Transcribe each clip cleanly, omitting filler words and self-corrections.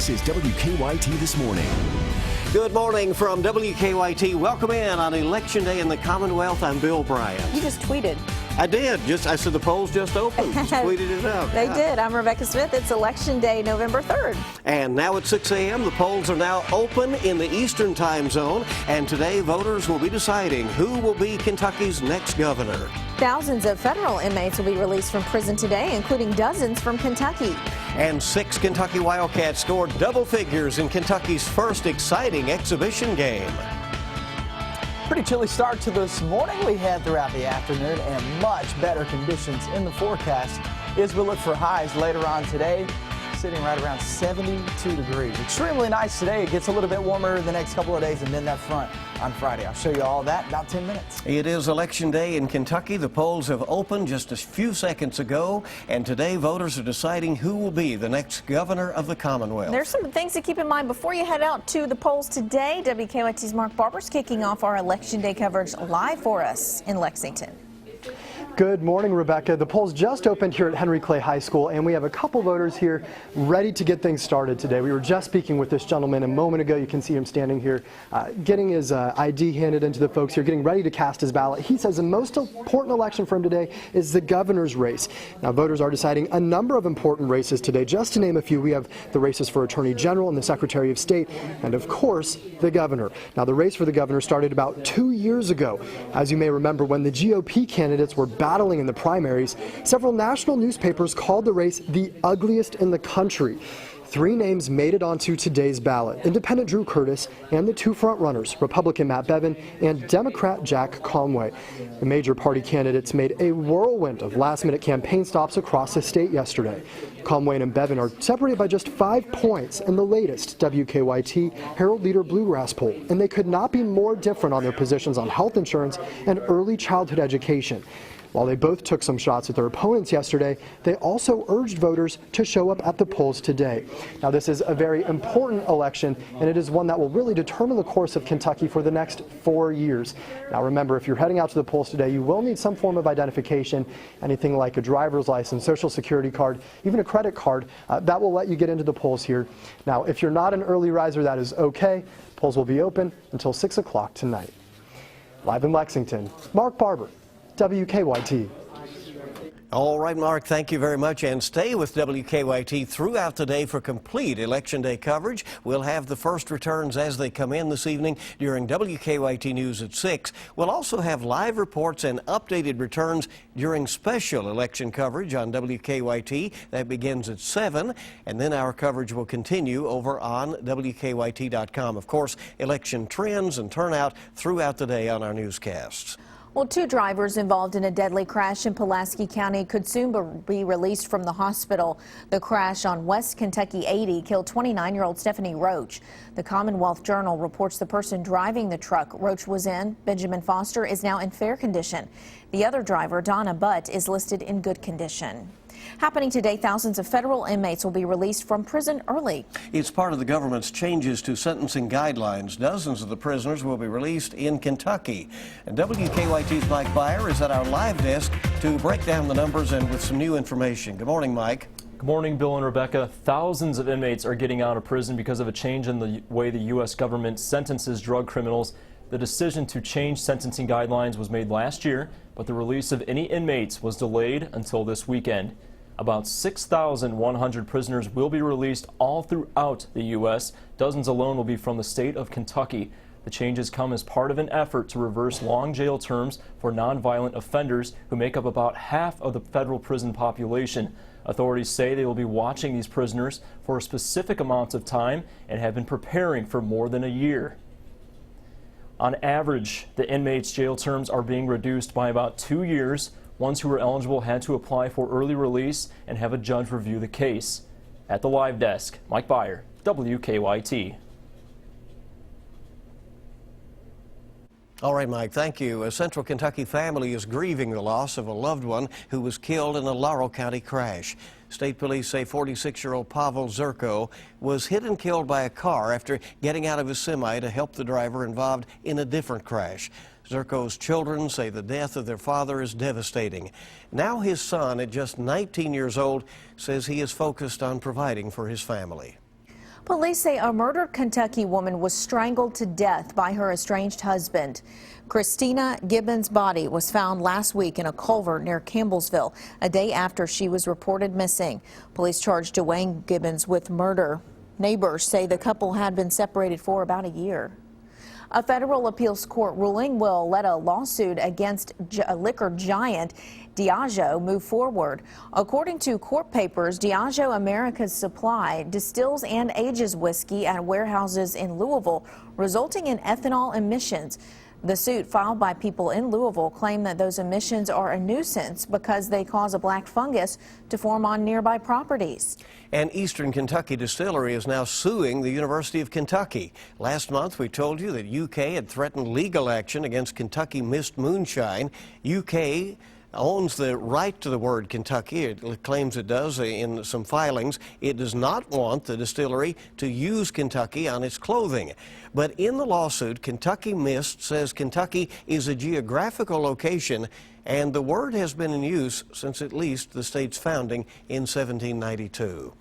This is WKYT This Morning. Good morning from WKYT. Welcome in on Election Day in the Commonwealth. I'm Bill Bryant. You just tweeted. I did. I said the polls just opened. Just tweeted it out. They did. I'm Rebecca Smith. It's Election Day, November 3rd. And now at 6 a.m., the polls are now open in the Eastern time zone. And today, voters will be deciding who will be Kentucky's next governor. Thousands of federal inmates will be released from prison today, including dozens from Kentucky. And 6 Kentucky Wildcats scored double figures in Kentucky's first exciting exhibition game. Pretty chilly start to this morning we had throughout the afternoon, and much better conditions in the forecast as we look for highs later on today, sitting right around 72 degrees. Extremely nice today. It gets a little bit warmer the next couple of days, and then that front on Friday. I'll show you all that in about 10 minutes. It is Election Day in Kentucky. The polls have opened just a few seconds ago, and today voters are deciding who will be the next governor of the Commonwealth. There's some things to keep in mind before you head out to the polls today. WKYT's Mark Barber's kicking off our Election Day coverage live for us in Lexington. Good morning, Rebecca. The polls just opened here at Henry Clay High School, and we have a couple voters here ready to get things started today. We were just speaking with this gentleman a moment ago. You can see him standing here, getting his ID handed into the folks here, getting ready to cast his ballot. He says the most important election for him today is the governor's race. Now, voters are deciding a number of important races today. Just to name a few, we have the races for Attorney General and the Secretary of State, and of course, the governor. Now, the race for the governor started about 2 years ago. As you may remember, when the GOP candidates were battling in the primaries, several national newspapers called the race the ugliest in the country. 3 names made it onto today's ballot: Independent Drew Curtis and the 2 frontrunners, Republican Matt Bevin and Democrat Jack Conway. The major party candidates made a whirlwind of last-minute campaign stops across the state yesterday. Conway and Bevin are separated by just 5 points in the latest WKYT Herald Leader Bluegrass poll, and they could not be more different on their positions on health insurance and early childhood education. While they both took some shots at their opponents yesterday, they also urged voters to show up at the polls today. Now, this is a very important election, and it is one that will really determine the course of Kentucky for the next 4 years. Now, remember, if you're heading out to the polls today, you will need some form of identification, anything like a driver's license, social security card, even a credit card. That will let you get into the polls here. Now, if you're not an early riser, that is okay. Polls will be open until 6 o'clock tonight. Live in Lexington, Mark Barber, WKYT. All right, Mark, thank you very much, and stay with WKYT throughout the day for complete Election Day coverage. We'll have the first returns as they come in this evening during WKYT News at 6. We'll also have live reports and updated returns during special election coverage on WKYT. That begins at 7, and then our coverage will continue over on WKYT.com. Of course, election trends and turnout throughout the day on our newscasts. Well, 2 drivers involved in a deadly crash in Pulaski County could soon be released from the hospital. The crash on West Kentucky 80 killed 29-year-old Stephanie Roach. The Commonwealth Journal reports the person driving the truck Roach was in, Benjamin Foster, is now in fair condition. The other driver, Donna Butt, is listed in good condition. Happening today, thousands of federal inmates will be released from prison early. It's part of the government's changes to sentencing guidelines. Dozens of the prisoners will be released in Kentucky. And WKYT's Mike Beyer is at our live desk to break down the numbers and with some new information. Good morning, Mike. Good morning, Bill and Rebecca. Thousands of inmates are getting out of prison because of a change in the way the U.S. government sentences drug criminals. The decision to change sentencing guidelines was made last year, but the release of any inmates was delayed until this weekend. About 6,100 prisoners will be released all throughout the U.S. Dozens alone will be from the state of Kentucky. The changes come as part of an effort to reverse long jail terms for nonviolent offenders who make up about half of the federal prison population. Authorities say they will be watching these prisoners for a specific amount of time and have been preparing for more than a year. On average, the inmates' jail terms are being reduced by about 2 years. Ones who were eligible had to apply for early release and have a judge review the case. At the live desk, Mike Beyer, WKYT. All right, Mike, thank you. A Central Kentucky family is grieving the loss of a loved one who was killed in a Laurel County crash. State police say 46-year-old Pavel Zerko was hit and killed by a car after getting out of his semi to help the driver involved in a different crash. Zerko's children say the death of their father is devastating. Now his son, at just 19 years old, says he is focused on providing for his family. Police say a murdered Kentucky woman was strangled to death by her estranged husband. Christina Gibbons' body was found last week in a culvert near Campbellsville, a day after she was reported missing. Police charged Dwayne Gibbons with murder. Neighbors say the couple had been separated for about a year. A federal appeals court ruling will let a lawsuit against a liquor giant Diageo move forward. According to court papers, Diageo America's Supply distills and ages whiskey at warehouses in Louisville, resulting in ethanol emissions. The suit filed by people in Louisville claim that those emissions are a nuisance because they cause a black fungus to form on nearby properties. An Eastern Kentucky distillery is now suing the University of Kentucky. Last month, we told you that UK had threatened legal action against Kentucky Mist Moonshine. UK owns the right to the word Kentucky. It claims it does in some filings. It does not want the distillery to use Kentucky on its clothing. But in the lawsuit, Kentucky Mist says Kentucky is a geographical location, and the word has been in use since at least the state's founding in 1792.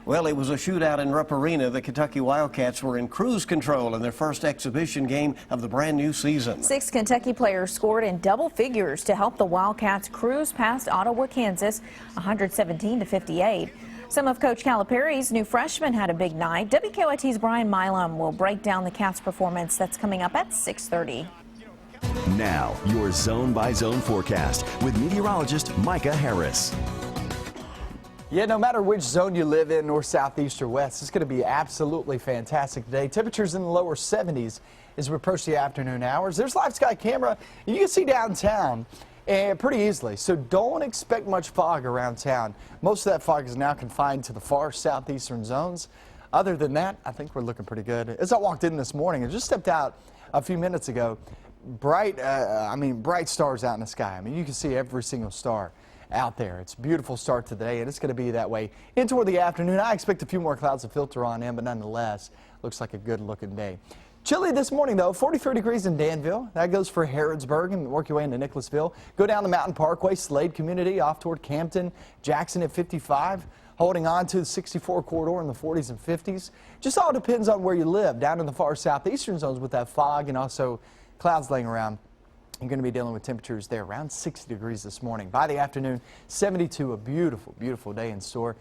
Well, it was a shootout in Rupp Arena. The Kentucky Wildcats were in cruise control in their first exhibition game of the brand new season. 6 Kentucky players scored in double figures to help the Wildcats cruise past Ottawa, Kansas, 117-58. Some of Coach Calipari's new freshmen had a big night. WKYT's Brian Milam will break down the Cats' performance. That's coming up at 6:30. Now, your zone-by-zone forecast with meteorologist Micah Harris. Yeah, no matter which zone you live in, north, south, east, or west, it's going to be absolutely fantastic today. Temperatures in the lower 70s as we approach the afternoon hours. There's live sky camera, and you can see downtown and pretty easily. So don't expect much fog around town. Most of that fog is now confined to the far southeastern zones. Other than that, I think we're looking pretty good. As I walked in this morning and just stepped out a few minutes ago, bright stars out in the sky. I mean, you can see every single star out there. It's a beautiful start to the day, and it's going to be that way in toward the afternoon. I expect a few more clouds to filter on in, but nonetheless, looks like a good-looking day. Chilly this morning, though, 43 degrees in Danville. That goes for Harrodsburg, and work your way into Nicholasville. Go down the Mountain Parkway, Slade Community, off toward Campton, Jackson at 55. Holding on to the 64 corridor in the 40s and 50s. Just all depends on where you live. Down in the far southeastern zones with that fog and also clouds laying around, you're going to be dealing with temperatures there around 60 degrees this morning. By the afternoon, 72, a beautiful, beautiful day in store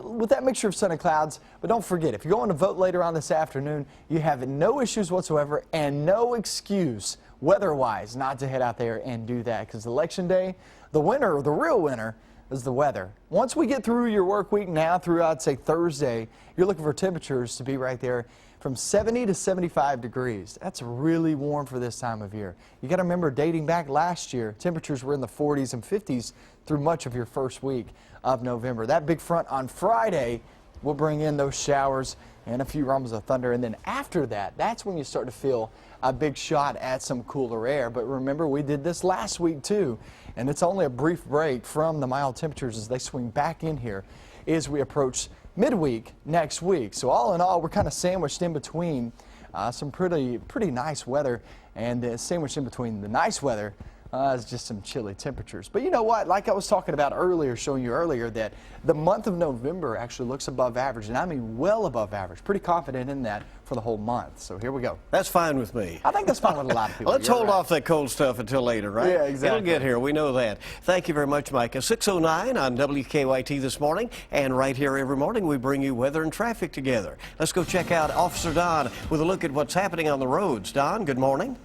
with that mixture of sun and clouds. But don't forget, if you're going to vote later on this afternoon, you have no issues whatsoever and no excuse weather-wise not to head out there and do that, because Election Day, the winner, the real winner, is the weather. Once we get through your work week now through, I'd say, Thursday, you're looking for temperatures to be right there from 70 to 75 degrees. That's really warm for this time of year. You got to remember, dating back last year, temperatures were in the 40s and 50s through much of your first week of November. That big front on Friday will bring in those showers and a few rumbles of thunder, and then after that, that's when you start to feel a big shot at some cooler air. But remember, we did this last week too, and it's only a brief break from the mild temperatures as they swing back in here as we approach midweek next week. So all in all, we're kind of sandwiched in between some pretty nice weather, and sandwiched in between the nice weather is just some chilly temperatures. But you know what? Like I was talking about earlier, showing you earlier, that the month of November actually looks above average, and I mean well above average. Pretty confident in that for the whole month. So here we go. That's fine with me. I think that's fine with a lot of people. Let's hold off that cold stuff until later, right? Yeah, exactly. It'll get here. We know that. Thank you very much, Micah. 6:09 on WKYT this morning, and right here every morning we bring you weather and traffic together. Let's go check out Officer Don with a look at what's happening on the roads. Don, good morning.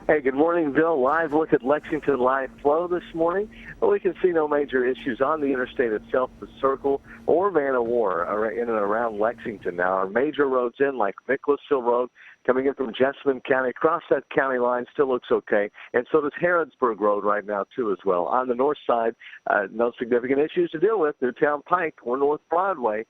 Hey, good morning, Bill. Live look at Lexington live flow this morning. But we can see no major issues on the interstate itself, the Circle or Man of War in and around Lexington. Now, our major roads in, like Nicholasville Road, coming in from Jessamine County, across that county line, still looks okay. And so does Harrodsburg Road right now, too, as well. On the north side, no significant issues to deal with. Newtown Pike or North Broadway.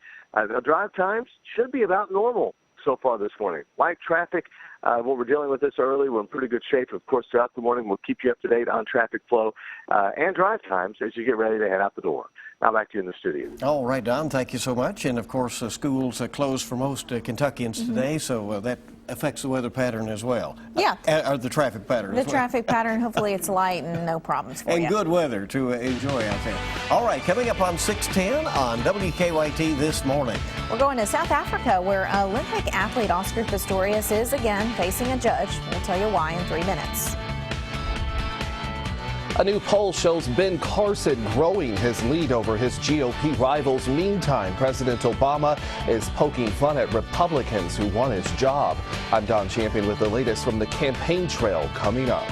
Drive times should be about normal so far this morning. Light traffic. What we're dealing with this early, we're in pretty good shape. Of course, throughout the morning, we'll keep you up to date on traffic flow and drive times as you get ready to head out the door. Now back to you in the studio. All right, Don, thank you so much. And, of course, schools closed for most Kentuckians today, so that affects the weather pattern as well. Yeah. Or the traffic pattern The as well. traffic pattern, hopefully it's light and no problems for you. And good weather to enjoy out there. All right, coming up on 6:10 on WKYT this morning. We're going to South Africa, where Olympic athlete Oscar Pistorius is again facing a judge. We'll tell you why in 3 minutes. A new poll shows Ben Carson growing his lead over his GOP rivals. Meantime, President Obama is poking fun at Republicans who want his job. I'm Don Champion with the latest from the campaign trail coming up.